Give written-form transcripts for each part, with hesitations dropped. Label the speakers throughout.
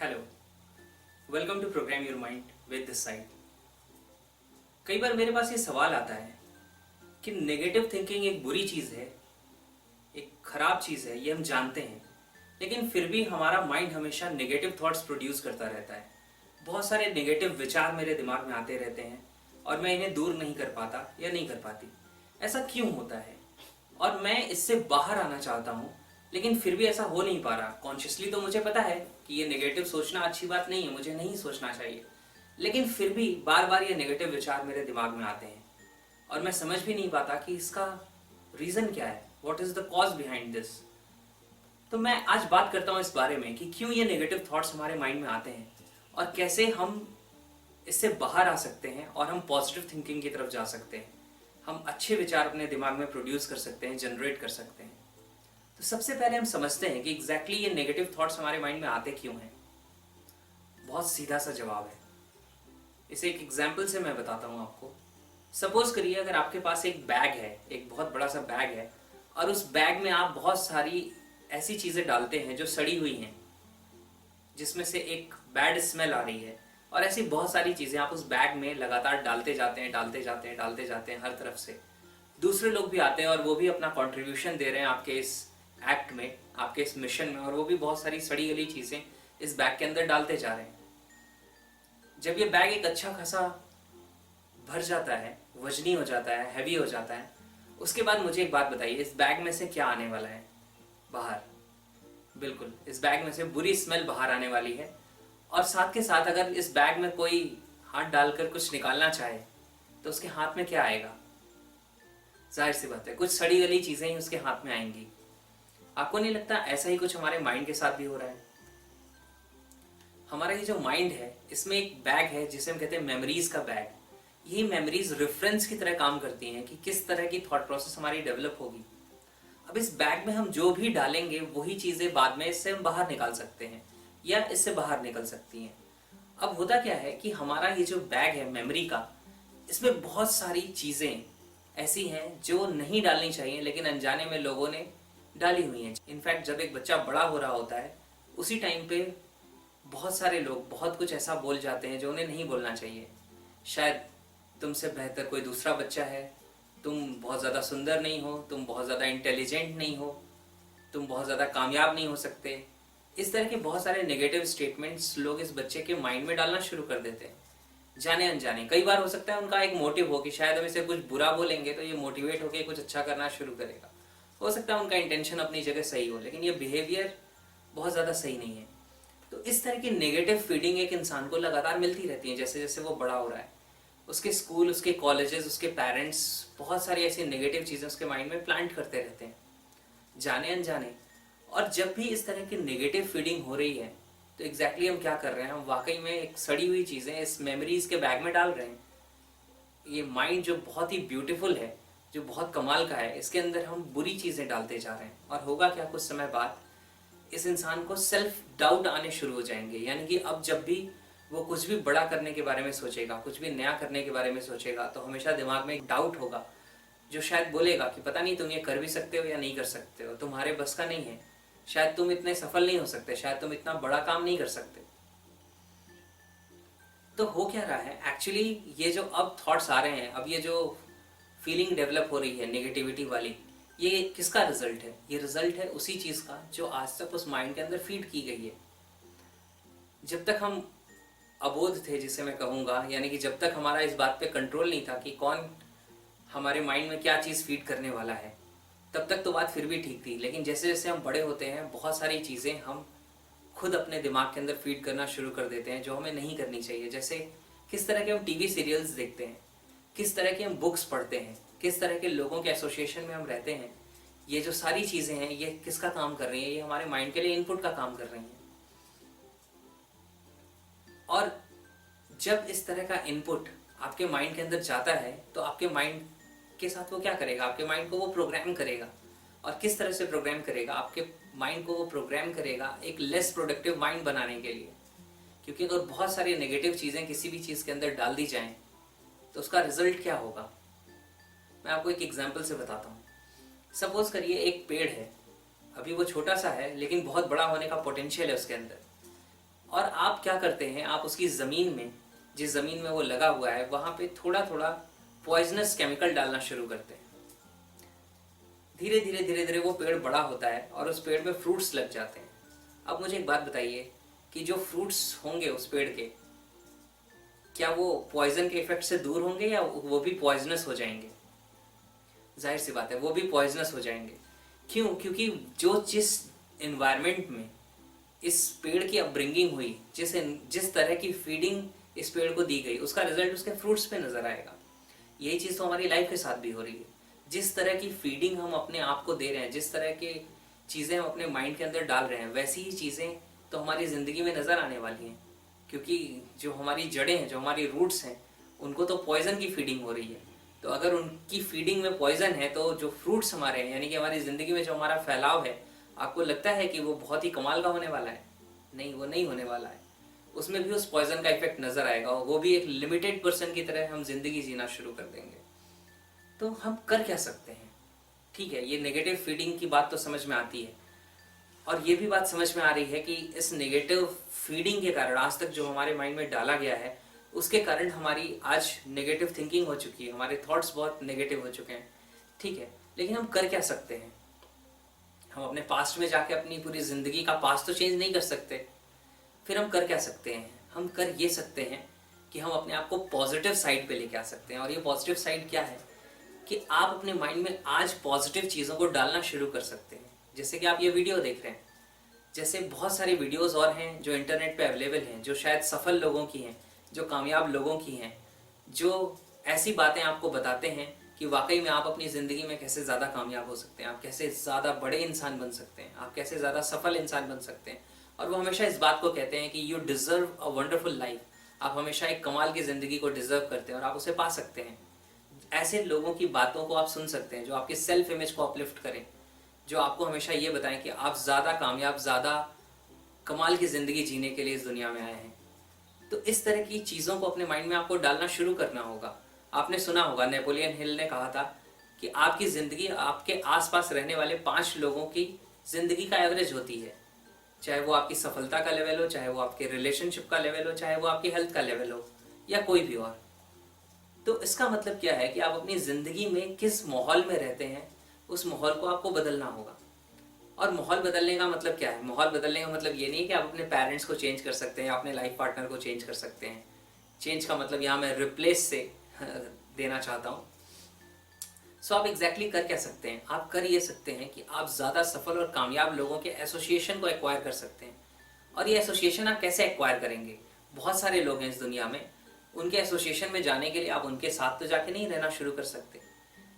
Speaker 1: Hello, welcome to program your mind with this side. कई बार मेरे पास ये सवाल आता है कि नेगेटिव थिंकिंग एक बुरी चीज़ है, एक खराब चीज़ है, ये हम जानते हैं, लेकिन फिर भी हमारा माइंड हमेशा नेगेटिव थॉट्स प्रोड्यूस करता रहता है। बहुत सारे नेगेटिव विचार मेरे दिमाग में आते रहते हैं और मैं इन्हें दूर नहीं कर पाता या नहीं कर पाती। ऐसा क्यों होता है? और मैं इससे बाहर आना चाहता हूँ, लेकिन फिर भी ऐसा हो नहीं पा रहा। कॉन्शियसली तो मुझे पता है कि ये नेगेटिव सोचना अच्छी बात नहीं है, मुझे नहीं सोचना चाहिए, लेकिन फिर भी बार बार ये नेगेटिव विचार मेरे दिमाग में आते हैं और मैं समझ भी नहीं पाता कि इसका रीज़न क्या है, what is the cause behind this. तो मैं आज बात करता हूँ इस बारे में कि क्यों ये नेगेटिव थॉट्स हमारे माइंड में आते हैं और कैसे हम इससे बाहर आ सकते हैं और हम पॉजिटिव थिंकिंग की तरफ जा सकते हैं। हम अच्छे विचार अपने दिमाग में प्रोड्यूस कर सकते हैं, जनरेट कर सकते हैं। तो सबसे पहले हम समझते हैं कि एग्जैक्टली ये नेगेटिव थॉट्स हमारे माइंड में आते क्यों हैं। बहुत सीधा सा जवाब है। इसे एक एग्जाम्पल से मैं बताता हूँ आपको। सपोज करिए अगर आपके पास एक बैग है, एक बहुत बड़ा सा बैग है, और उस बैग में आप बहुत सारी ऐसी चीज़ें डालते हैं जो सड़ी हुई हैं, जिसमें से एक बैड स्मेल आ रही है, और ऐसी बहुत सारी चीज़ें आप उस बैग में लगातार डालते जाते हैं, डालते जाते हैं, डालते जाते हैं। हर तरफ से दूसरे लोग भी आते हैं और वो भी अपना कंट्रीब्यूशन दे रहे हैं आपके इस एक्ट में, आपके इस मिशन में, और वो भी बहुत सारी सड़ी गली चीज़ें इस बैग के अंदर डालते जा रहे हैं। जब ये बैग एक अच्छा खासा भर जाता है, वजनी हो जाता है, हैवी हो जाता है, उसके बाद मुझे एक बात बताइए, इस बैग में से क्या आने वाला है बाहर? बिल्कुल, इस बैग में से बुरी स्मेल बाहर आने वाली है। और साथ के साथ अगर इस बैग में कोई हाथ डालकर कुछ निकालना चाहे तो उसके हाथ में क्या आएगा? जाहिर सी बात है, कुछ सड़ी गली चीज़ें ही उसके हाथ में आएंगी। आपको नहीं लगता ऐसा ही कुछ हमारे माइंड के साथ भी हो रहा है? हमारा ये जो माइंड है, इसमें एक बैग है जिसे हम कहते हैं मेमोरीज का बैग। यही मेमोरीज रेफरेंस की तरह काम करती हैं कि किस तरह की थॉट प्रोसेस हमारी डेवलप होगी। अब इस बैग में हम जो भी डालेंगे वही चीज़ें बाद में इससे हम बाहर निकाल सकते हैं या इससे बाहर निकल सकती हैं। अब होता क्या है कि हमारा ये जो बैग है मेमोरी का, इसमें बहुत सारी चीज़ें ऐसी हैं जो नहीं डालनी चाहिए, लेकिन अनजाने में लोगों ने डाली हुई हैं। इनफैक्ट जब एक बच्चा बड़ा हो रहा होता है, उसी टाइम पे बहुत सारे लोग बहुत कुछ ऐसा बोल जाते हैं जो उन्हें नहीं बोलना चाहिए। शायद तुमसे बेहतर कोई दूसरा बच्चा है, तुम बहुत ज़्यादा सुंदर नहीं हो, तुम बहुत ज़्यादा इंटेलिजेंट नहीं हो, तुम बहुत ज़्यादा कामयाब नहीं हो सकते। इस तरह के बहुत सारे नेगेटिव स्टेटमेंट्स लोग इस बच्चे के माइंड में डालना शुरू कर देते हैं, जाने अनजाने। कई बार हो सकता है उनका एक मोटिव हो कि शायद हम इसे कुछ बुरा बोलेंगे तो ये मोटिवेट होकर कुछ अच्छा करना शुरू करेगा। हो सकता है उनका इंटेंशन अपनी जगह सही हो, लेकिन ये बिहेवियर बहुत ज़्यादा सही नहीं है। तो इस तरह की नेगेटिव फीडिंग एक इंसान को लगातार मिलती रहती है जैसे जैसे वो बड़ा हो रहा है। उसके स्कूल, उसके कॉलेजेस, उसके पेरेंट्स बहुत सारी ऐसी नेगेटिव चीज़ें उसके माइंड में प्लांट करते रहते हैं, जाने अनजाने। और जब भी इस तरह की नेगेटिव फीडिंग हो रही है तो एग्जैक्टली हम क्या कर रहे हैं? हम वाकई में एक सड़ी हुई चीज़ें इस मेमोरीज के बैग में डाल रहे हैं। ये माइंड जो बहुत ही ब्यूटीफुल है, जो बहुत कमाल का है, इसके अंदर हम बुरी चीज़ें डालते जा रहे हैं। और होगा क्या, कुछ समय बाद इस इंसान को सेल्फ डाउट आने शुरू हो जाएंगे। यानी कि अब जब भी वो कुछ भी बड़ा करने के बारे में सोचेगा, कुछ भी नया करने के बारे में सोचेगा, तो हमेशा दिमाग में एक डाउट होगा जो शायद बोलेगा कि पता नहीं तुम ये कर भी सकते हो या नहीं कर सकते हो, तुम्हारे बस का नहीं है, शायद तुम इतने सफल नहीं हो सकते, शायद तुम इतना बड़ा काम नहीं कर सकते। तो हो क्या रहा है एक्चुअली, ये जो अब थॉट्स आ रहे हैं, अब ये जो फीलिंग डेवलप हो रही है नेगेटिविटी वाली, ये किसका रिजल्ट है? ये रिजल्ट है उसी चीज़ का जो आज तक उस माइंड के अंदर फीड की गई है। जब तक हम अबोध थे, जिसे मैं कहूँगा, यानी कि जब तक हमारा इस बात पे कंट्रोल नहीं था कि कौन हमारे माइंड में क्या चीज़ फीड करने वाला है, तब तक तो बात फिर भी ठीक थी। लेकिन जैसे जैसे हम बड़े होते हैं, बहुत सारी चीज़ें हम खुद अपने दिमाग के अंदर फीड करना शुरू कर देते हैं जो हमें नहीं करनी चाहिए। जैसे किस तरह के हम टीवी सीरियल्स देखते हैं, किस तरह की हम बुक्स पढ़ते हैं, किस तरह के लोगों के एसोसिएशन में हम रहते हैं। ये जो सारी चीज़ें हैं, ये किसका काम कर रही हैं? ये हमारे माइंड के लिए इनपुट का काम कर रही हैं। और जब इस तरह का इनपुट आपके माइंड के अंदर जाता है तो आपके माइंड के साथ वो क्या करेगा? आपके माइंड को वो प्रोग्राम करेगा। और किस तरह से प्रोग्राम करेगा? आपके माइंड को वो प्रोग्राम करेगा एक लेस प्रोडक्टिव माइंड बनाने के लिए। क्योंकि अगर बहुत सारी नेगेटिव चीज़ें किसी भी चीज़ के अंदर डाल दी जाएं तो उसका रिजल्ट क्या होगा? मैं आपको एक एग्जाम्पल से बताता हूँ। सपोज करिए एक पेड़ है, अभी वो छोटा सा है लेकिन बहुत बड़ा होने का पोटेंशियल है उसके अंदर। और आप क्या करते हैं, आप उसकी ज़मीन में, जिस ज़मीन में वो लगा हुआ है वहाँ पे थोड़ा थोड़ा पॉइजनस केमिकल डालना शुरू करते हैं। धीरे धीरे धीरे धीरे वो पेड़ बड़ा होता है और उस पेड़ में फ्रूट्स लग जाते हैं। अब मुझे एक बात बताइए कि जो फ्रूट्स होंगे उस पेड़ के, क्या वो पॉइजन के इफेक्ट से दूर होंगे या वो भी पॉइजनस हो जाएंगे? जाहिर सी बात है, वो भी पॉइजनस हो जाएंगे। क्यों? क्योंकि जिस एनवायरनमेंट में इस पेड़ की अपब्रिंगिंग हुई, जिस तरह की फीडिंग इस पेड़ को दी गई, उसका रिजल्ट उसके फ्रूट्स पे नजर आएगा। यही चीज़ तो हमारी लाइफ के साथ भी हो रही है। जिस तरह की फीडिंग हम अपने आप को दे रहे हैं, जिस तरह के चीज़ें हम अपने माइंड के अंदर डाल रहे हैं, वैसी ही चीज़ें तो हमारी ज़िंदगी में नज़र आने वाली हैं। क्योंकि जो हमारी जड़ें हैं, जो हमारी रूट्स हैं, उनको तो पॉइजन की फीडिंग हो रही है। तो अगर उनकी फीडिंग में पॉइजन है तो जो फ्रूट्स हमारे हैं, यानी कि हमारी ज़िंदगी में जो हमारा फैलाव है, आपको लगता है कि वो बहुत ही कमाल का होने वाला है? नहीं, वो नहीं होने वाला है। उसमें भी उस पॉइजन का इफेक्ट नज़र आएगा, वो भी एक लिमिटेड पर्सन की तरह हम जिंदगी जीना शुरू कर देंगे। तो हम कर क्या सकते हैं? ठीक है, ये नेगेटिव फीडिंग की बात तो समझ में आती है, और ये भी बात समझ में आ रही है कि इस नेगेटिव फीडिंग के कारण आज तक जो हमारे माइंड में डाला गया है, उसके कारण हमारी आज नेगेटिव थिंकिंग हो चुकी है, हमारे थॉट्स बहुत नेगेटिव हो चुके हैं। ठीक है, लेकिन हम कर क्या सकते हैं? हम अपने पास्ट में जाके अपनी पूरी ज़िंदगी का पास्ट तो चेंज नहीं कर सकते। फिर हम कर क्या सकते हैं? हम कर ये सकते हैं कि हम अपने आप को पॉजिटिव साइड पे लेके आ सकते हैं। और ये पॉजिटिव साइड क्या है कि आप अपने माइंड में आज पॉजिटिव चीज़ों को डालना शुरू कर सकते हैं। जैसे कि आप ये वीडियो देख रहे हैं, जैसे बहुत सारी वीडियोस और हैं जो इंटरनेट पे अवेलेबल हैं, जो शायद सफल लोगों की हैं, जो कामयाब लोगों की हैं, जो ऐसी बातें आपको बताते हैं कि वाकई में आप अपनी ज़िंदगी में कैसे ज़्यादा कामयाब हो सकते हैं, आप कैसे ज़्यादा बड़े इंसान बन सकते हैं, आप कैसे ज़्यादा सफल इंसान बन सकते हैं। और वो हमेशा इस बात को कहते हैं कि you deserve a wonderful life, आप हमेशा एक कमाल की ज़िंदगी को डिज़र्व करते हैं और आप उसे पा सकते हैं। ऐसे लोगों की बातों को आप सुन सकते हैं जो आपके सेल्फ इमेज को अपलिफ्ट करें, जो आपको हमेशा ये बताएं कि आप ज़्यादा कामयाब, ज़्यादा कमाल की ज़िंदगी जीने के लिए इस दुनिया में आए हैं। तो इस तरह की चीज़ों को अपने माइंड में आपको डालना शुरू करना होगा। आपने सुना होगा, नेपोलियन हिल ने कहा था कि आपकी ज़िंदगी आपके आसपास रहने वाले 5 लोगों की ज़िंदगी का एवरेज होती है। चाहे वो आपकी सफलता का लेवल हो, चाहे वो आपके रिलेशनशिप का लेवल हो, चाहे वो आपकी हेल्थ का लेवल हो, या कोई भी और। तो इसका मतलब क्या है कि आप अपनी ज़िंदगी में किस माहौल में रहते हैं, उस माहौल को आपको बदलना होगा। और माहौल बदलने का मतलब क्या है? माहौल बदलने का मतलब ये नहीं है कि आप अपने पेरेंट्स को चेंज कर सकते हैं, अपने लाइफ पार्टनर को चेंज कर सकते हैं। चेंज का मतलब यहाँ मैं रिप्लेस से देना चाहता हूँ। सो आप एग्जैक्टली कर क्या सकते हैं? आप कर ये सकते हैं कि आप ज़्यादा सफल और कामयाब लोगों के एसोसिएशन को एक्वायर कर सकते हैं। और ये एसोसिएशन आप कैसे एक्वायर करेंगे? बहुत सारे लोग हैं इस दुनिया में, उनके एसोसिएशन में जाने के लिए आप उनके साथ तो जाके नहीं रहना शुरू कर सकते,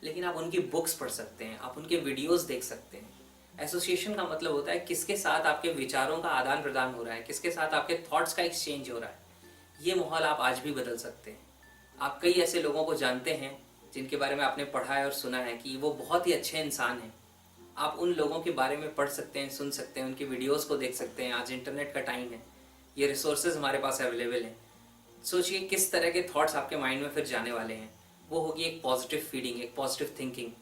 Speaker 1: लेकिन आप उनकी बुक्स पढ़ सकते हैं, आप उनके वीडियोस देख सकते हैं। एसोसिएशन का मतलब होता है किसके साथ आपके विचारों का आदान प्रदान हो रहा है, किसके साथ आपके थॉट्स का एक्सचेंज हो रहा है। ये माहौल आप आज भी बदल सकते हैं। आप कई ऐसे लोगों को जानते हैं जिनके बारे में आपने पढ़ा है और सुना है कि वो बहुत ही अच्छे इंसान हैं। आप उन लोगों के बारे में पढ़ सकते हैं, सुन सकते हैं, उनकी वीडियोस को देख सकते हैं। आज इंटरनेट का टाइम है, ये रिसोर्सेज हमारे पास अवेलेबल हैं। सोचिए किस तरह के थॉट्स आपके माइंड में फिर जाने वाले हैं। वो होगी एक पॉजिटिव फीडिंग, एक पॉजिटिव थिंकिंग।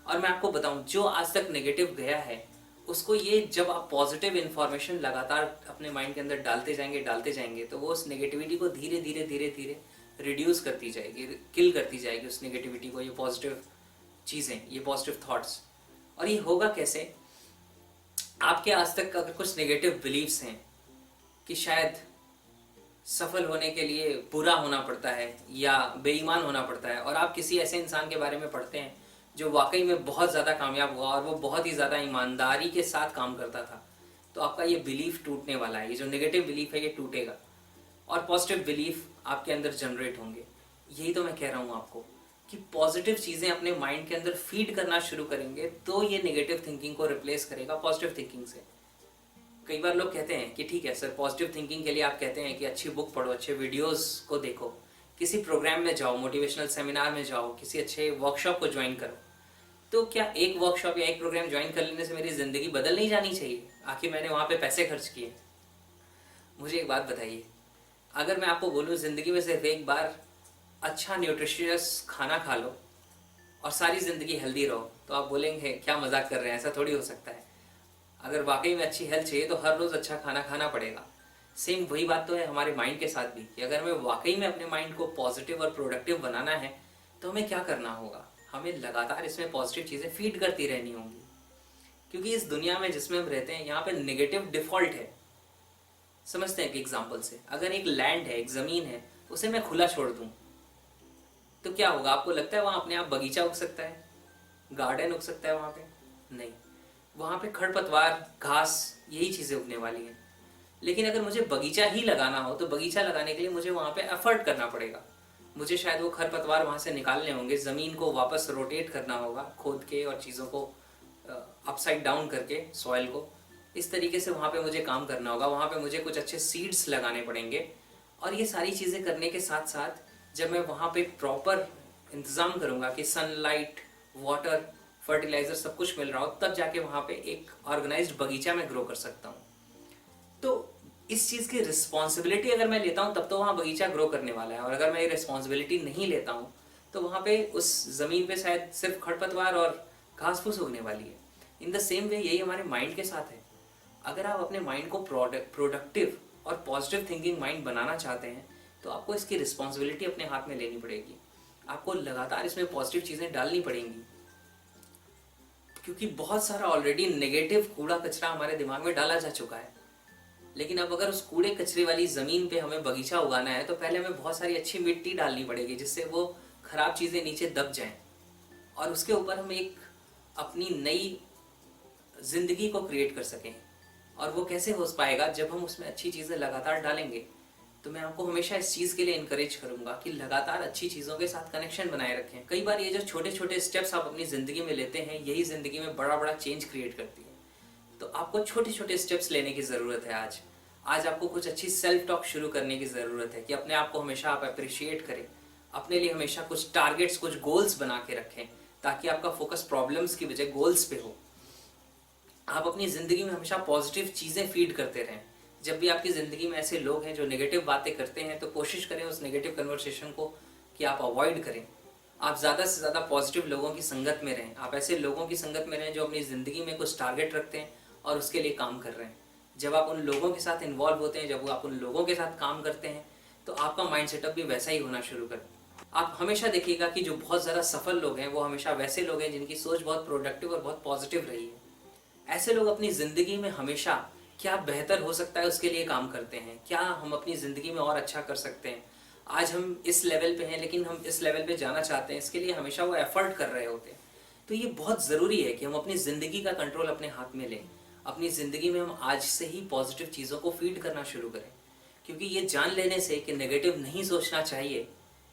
Speaker 1: और मैं आपको बताऊं, जो आज तक नेगेटिव गया है, उसको ये जब आप पॉजिटिव इन्फॉर्मेशन लगातार अपने माइंड के अंदर डालते जाएंगे तो वो उस नेगेटिविटी को धीरे धीरे धीरे धीरे रिड्यूस करती जाएगी, किल करती जाएगी उस नेगेटिविटी को, ये पॉजिटिव चीज़ें, ये पॉजिटिव थॉट्स। और ये होगा कैसे? आपके आज तक अगर कुछ नेगेटिव बिलीव्स हैं कि शायद सफल होने के लिए बुरा होना पड़ता है या बेईमान होना पड़ता है, और आप किसी ऐसे इंसान के बारे में पढ़ते हैं जो वाकई में बहुत ज़्यादा कामयाब हुआ और वो बहुत ही ज़्यादा ईमानदारी के साथ काम करता था, तो आपका ये बिलीफ टूटने वाला है। ये जो नेगेटिव बिलीफ है ये टूटेगा और पॉजिटिव बिलीफ आपके अंदर जनरेट होंगे। यही तो मैं कह रहा हूँ आपको कि पॉजिटिव चीज़ें अपने माइंड के अंदर फीड करना शुरू करेंगे तो ये नेगेटिव थिंकिंग को रिप्लेस करेगा पॉजिटिव थिंकिंग से। कई बार लोग कहते हैं कि ठीक है सर, पॉजिटिव थिंकिंग के लिए आप कहते हैं कि अच्छी बुक पढ़ो, अच्छे वीडियोस को देखो, किसी प्रोग्राम में जाओ, मोटिवेशनल सेमिनार में जाओ, किसी अच्छे वर्कशॉप को ज्वाइन करो। तो क्या एक वर्कशॉप या एक प्रोग्राम ज्वाइन कर लेने से मेरी ज़िंदगी बदल नहीं जानी चाहिए? आखिर मैंने वहाँ पे पैसे खर्च किए। मुझे एक बात बताइए, अगर मैं आपको बोलूँ ज़िंदगी में सिर्फ एक बार अच्छा न्यूट्रिशियस खाना खा लो और सारी ज़िंदगी हेल्दी रहो, तो आप बोलेंगे क्या मजाक कर रहे हैं, ऐसा थोड़ी हो सकता है। अगर वाकई में अच्छी हेल्थ चाहिए तो हर रोज़ अच्छा खाना खाना पड़ेगा। सेम वही बात तो है हमारे माइंड के साथ भी कि अगर हमें वाकई में अपने माइंड को पॉजिटिव और प्रोडक्टिव बनाना है तो हमें क्या करना होगा, हमें लगातार इसमें पॉजिटिव चीज़ें फीड करती रहनी होंगी। क्योंकि इस दुनिया में जिसमें हम रहते हैं यहाँ पे नेगेटिव डिफॉल्ट है। समझते हैं कि एग्जाम्पल से, अगर एक लैंड है, एक ज़मीन है, उसे मैं खुला छोड़ दूँ तो क्या होगा? आपको लगता है वहाँ अपने आप बगीचा उग सकता है, गार्डन उग सकता है वहाँ पे? नहीं, वहाँ पे खरपतवार, घास, यही चीज़ें उगने वाली हैं। लेकिन अगर मुझे बगीचा ही लगाना हो तो बगीचा लगाने के लिए मुझे वहाँ पे एफर्ट करना पड़ेगा। मुझे शायद वो खरपतवार वहाँ से निकालने होंगे, ज़मीन को वापस रोटेट करना होगा खोद के और चीज़ों को अपसाइड डाउन करके सॉइल को इस तरीके से वहाँ पे मुझे काम करना होगा। वहाँ पे मुझे कुछ अच्छे सीड्स लगाने पड़ेंगे और ये सारी चीज़ें करने के साथ साथ जब मैं वहाँ पे प्रॉपर इंतज़ाम करूँगा कि सनलाइट, वाटर, फर्टिलाइज़र सब कुछ मिल रहा हो, तब जाके वहाँ पे एक ऑर्गेनाइज्ड बगीचा में ग्रो कर सकता हूँ। तो इस चीज़ की रिस्पॉन्सिबिलिटी अगर मैं लेता हूँ तब तो वहाँ बगीचा ग्रो करने वाला है, और अगर मैं ये रिस्पॉन्सिबिलिटी नहीं लेता हूँ तो वहाँ पे उस ज़मीन पे शायद सिर्फ खरपतवार और घास फूस उगने वाली है। इन द सेम वे यही हमारे माइंड के साथ है। अगर आप अपने माइंड को प्रोडक्टिव और पॉजिटिव थिंकिंग माइंड बनाना चाहते हैं तो आपको इसकी रिस्पॉन्सिबिलिटी अपने हाथ में लेनी पड़ेगी। आपको लगातार इसमें पॉजिटिव चीज़ें डालनी पड़ेंगी, क्योंकि बहुत सारा ऑलरेडी नेगेटिव कूड़ा कचरा हमारे दिमाग में डाला जा चुका है। लेकिन अब अगर उस कूड़े कचरे वाली ज़मीन पे हमें बगीचा उगाना है तो पहले हमें बहुत सारी अच्छी मिट्टी डालनी पड़ेगी जिससे वो ख़राब चीज़ें नीचे दब जाएं, और उसके ऊपर हम एक अपनी नई ज़िंदगी को क्रिएट कर सकें। और वो कैसे हो पाएगा? जब हम उसमें अच्छी चीज़ें लगातार डालेंगे। तो मैं आपको हमेशा इस चीज़ के लिए इनकरेज करूँगा कि लगातार अच्छी चीज़ों के साथ कनेक्शन बनाए रखें। कई बार ये जो छोटे छोटे स्टेप्स आप अपनी ज़िंदगी में लेते हैं, यही ज़िंदगी में बड़ा बड़ा चेंज क्रिएट करती है। तो आपको छोटे छोटे स्टेप्स लेने की ज़रूरत है। आज आपको कुछ अच्छी सेल्फ टॉक शुरू करने की ज़रूरत है कि अपने आप को हमेशा आप अप्रिशिएट करें, अपने लिए हमेशा कुछ टारगेट्स, कुछ गोल्स बना के रखें, ताकि आपका फोकस प्रॉब्लम्स की बजाय गोल्स पे हो। आप अपनी ज़िंदगी में हमेशा पॉजिटिव चीज़ें फीड करते रहें। जब भी आपकी ज़िंदगी में ऐसे लोग हैं जो नेगेटिव बातें करते हैं तो कोशिश करें उस नेगेटिव कन्वर्सेशन को कि आप अवॉइड करें। आप ज़्यादा से ज़्यादा पॉजिटिव लोगों की संगत में रहें। आप ऐसे लोगों की संगत में रहें जो अपनी ज़िंदगी में कुछ टारगेट रखते हैं और उसके लिए काम कर रहे हैं। जब आप उन लोगों के साथ इन्वॉल्व होते हैं, जब आप उन लोगों के साथ काम करते हैं, तो आपका माइंड सेटअप भी वैसा ही होना शुरू कर। आप हमेशा देखिएगा कि जो बहुत ज़्यादा सफल लोग हैं वो हमेशा वैसे लोग हैं जिनकी सोच बहुत प्रोडक्टिव और बहुत पॉजिटिव रही है। ऐसे लोग अपनी ज़िंदगी में हमेशा क्या बेहतर हो सकता है उसके लिए काम करते हैं, क्या हम अपनी ज़िंदगी में और अच्छा कर सकते हैं। आज हम इस लेवल पे हैं लेकिन हम इस लेवल पे जाना चाहते हैं, इसके लिए हमेशा वो एफर्ट कर रहे होते हैं। तो ये बहुत ज़रूरी है कि हम अपनी ज़िंदगी का कंट्रोल अपने हाथ में लें। अपनी ज़िंदगी में हम आज से ही पॉजिटिव चीज़ों को फीड करना शुरू करें, क्योंकि ये जान लेने से कि नेगेटिव नहीं सोचना चाहिए,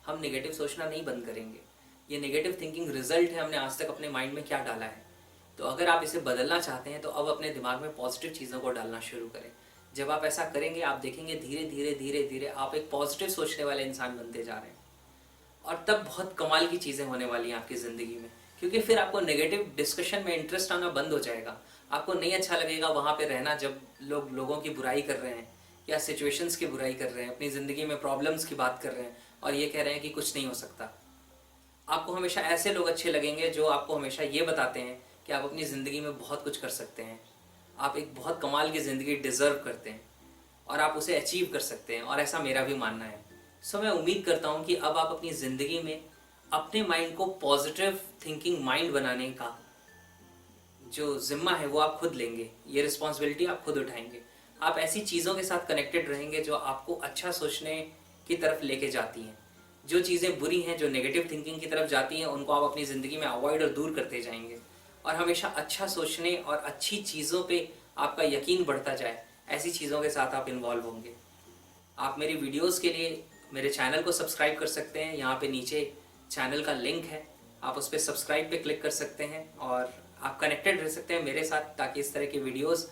Speaker 1: हम नेगेटिव सोचना नहीं बंद करेंगे। ये नेगेटिव थिंकिंग रिजल्ट है हमने आज तक अपने माइंड में क्या डाला है। तो अगर आप इसे बदलना चाहते हैं तो अब अपने दिमाग में पॉजिटिव चीज़ों को डालना शुरू करें। जब आप ऐसा करेंगे आप देखेंगे धीरे धीरे धीरे धीरे आप एक पॉजिटिव सोचने वाले इंसान बनते जा रहे हैं, और तब बहुत कमाल की चीज़ें होने वाली हैं आपकी ज़िंदगी में। क्योंकि फिर आपको नेगेटिव डिस्कशन में इंटरेस्ट आना बंद हो जाएगा। आपको नहीं अच्छा लगेगा वहाँ पे रहना जब लोग लोगों की बुराई कर रहे हैं या सिचुएशंस की बुराई कर रहे हैं, अपनी ज़िंदगी में प्रॉब्लम्स की बात कर रहे हैं और ये कह रहे हैं कि कुछ नहीं हो सकता। आपको हमेशा ऐसे लोग अच्छे लगेंगे जो आपको हमेशा ये बताते हैं कि आप अपनी ज़िंदगी में बहुत कुछ कर सकते हैं, आप एक बहुत कमाल की ज़िंदगी डिज़र्व करते हैं और आप उसे अचीव कर सकते हैं, और ऐसा मेरा भी मानना है। सो मैं उम्मीद करता हूँ कि अब आप अपनी ज़िंदगी में अपने माइंड को पॉजिटिव थिंकिंग माइंड बनाने का जो जिम्मा है वो आप खुद लेंगे, ये रिस्पॉन्सिबिलिटी आप खुद उठाएंगे। आप ऐसी चीज़ों के साथ कनेक्टेड रहेंगे जो आपको अच्छा सोचने की तरफ लेके जाती हैं। जो चीज़ें बुरी हैं, जो नेगेटिव थिंकिंग की तरफ जाती हैं, उनको आप अपनी ज़िंदगी में अवॉइड और दूर करते जाएंगे, और हमेशा अच्छा सोचने और अच्छी चीज़ों पे आपका यकीन बढ़ता जाए, ऐसी चीज़ों के साथ आप इन्वॉल्व होंगे। आप मेरी वीडियोस के लिए मेरे चैनल को सब्सक्राइब कर सकते हैं। यहाँ पे नीचे चैनल का लिंक है, आप उस पर सब्सक्राइब पे क्लिक कर सकते हैं और आप कनेक्टेड रह सकते हैं मेरे साथ, ताकि इस तरह की वीडियोस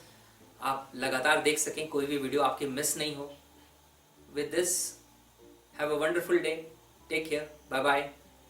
Speaker 1: आप लगातार देख सकें, कोई भी वीडियो आपकी मिस नहीं हो। With this, have a wonderful day, take care, bye bye.